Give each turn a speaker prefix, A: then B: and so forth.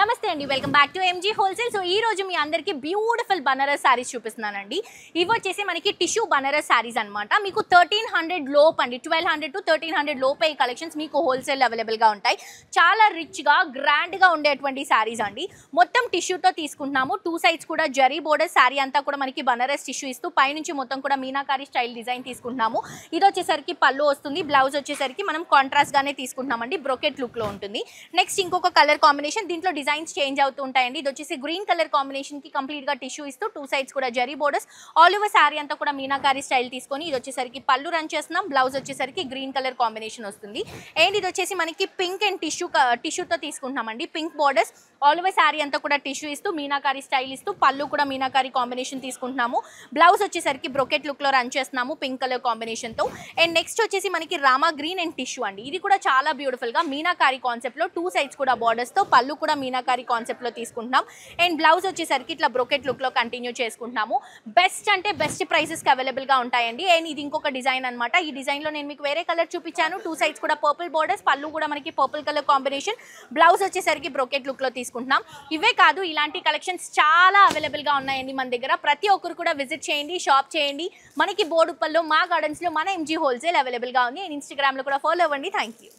A: నమస్తే అండి, welcome back to MG wholesale. So ఈ రోజు మీ అందరికీ బ్యూటిఫుల్ బనారస్ శారీస్ చూపిస్తున్నానండి. ఇవి వచ్చేసి మనకి టిష్యూ బనారస్ శారీస్ అనమాట. మీకు 1300 లోపు అండి, 1200 to 1300 లోపే ఈ కలెక్షన్స్ మీకు హోల్సేల్ అవైలబుల్గా ఉంటాయి. చాలా రిచ్గా గ్రాండ్గా ఉండేటువంటి శారీస్ అండి. మొత్తం టిష్యూతో తీసుకుంటున్నాము. 2 సైడ్స్ కూడా జరీ బోర్డర్, శారీ అంతా కూడా మనకి బనారస్ టిష్యూ ఇస్తూ పైనుంచి మొత్తం కూడా మీనాకారి స్టైల్ డిజైన్ తీసుకుంటున్నాము. ఇది వచ్చేసరికి పళ్ళు వస్తుంది, బ్లౌజ్ వచ్చేసరికి మనం కాంట్రాస్ట్గానే తీసుకుంటున్నామండి. బ్రొకెట్ లుక్లో ఉంటుంది. నెక్స్ట్ ఇంకొక కలర్ కాంబినేషన్, దీంట్లో డిజైన్స్ చేంజ్ అవుతూ ఉంటాయండి. ఇది వచ్చేసి గ్రీన్ కలర్ కాంబినేషన్ కి కంప్లీట్ గా టిష్యూ ఇస్తూ 2 సైడ్స్ కూడా zari borders, all over sari అంతా కూడా మీనాకారి స్టైల్ తీసుకొని ఇది వచ్చేసరికి పళ్ళు రన్ చేస్తున్నాం. బ్లౌజ్ వచ్చేసరికి గ్రీన్ కలర్ కాంబినేషన్ వస్తుంది. అండ్ ఇది వచ్చేసి మనకి పింక్ అండ్ టిష్యూతో తీసుకుంటున్నామండి. Pink borders, all over sari అంతా కూడా టిష్యూ ఇస్తూ మీనాకారి స్టైల్ ఇస్తూ పళ్ళు కూడా మీనాకారి కాంబినేషన్ తీసుకుంటున్నాము. బ్లౌజ్ వచ్చేసరికి బ్రొకెట్ లుక్ లో రన్ చేస్తున్నాము పింక్ కలర్ కాంబినేషన్ తో. అండ్ నెక్స్ట్ వచ్చేసి మనకి రామా గ్రీన్ అండ్ టిష్యూ అండి. ఇది కూడా చాలా బ్యూటిఫుల్ గా మీనాకారి కాన్సెప్ట్ లో 2 సైడ్స్ కూడా బోర్డర్స్ తో, పళ్ళు కూడా మీనాకారి కాన్సెప్ట్ లో తీసుకుంటున్నాం. అండ్ బ్లౌజ్ వచ్చేసరికి ఇట్లా బ్రొకెట్ లుక్ లో కంటిన్యూ చేసుకుంటున్నాము. బెస్ట్ అంటే బెస్ట్ ప్రైసెస్ కి అవైలబుల్ గా ఉంటాయండి. అండ్ ఇది ఇంకొక డిజైన్ అనమాట. ఈ డిజైన్ లో నేను మీకు వేరే కలర్ చూపించాను. 2 సైడ్స్ కూడా పర్పుల్ బోర్డర్స్, పళ్ళు కూడా మనకి పర్పుల్ కలర్ కాంబినేషన్, బ్లౌజ్ వచ్చేసరికి బ్రొకెట్ లుక్ లో తీసుకుంటున్నాం. ఇవే కాదు, ఇలాంటి కలెక్షన్స్ చాలా అవైలబుల్ గా ఉన్నాయండి మన దగ్గర. ప్రతి ఒక్కరు కూడా విజిట్ చేయండి, షాప్ చేయండి. మనకి బోర్డుపల్లో మా గార్డెన్స్ లో మన ఎంజీ హోల్సేల్ అవైలబుల్ గా ఉంది. అండ్ ఇన్స్టాగ్రామ్ లో కూడా ఫాలో అవ్వండి. Thank you.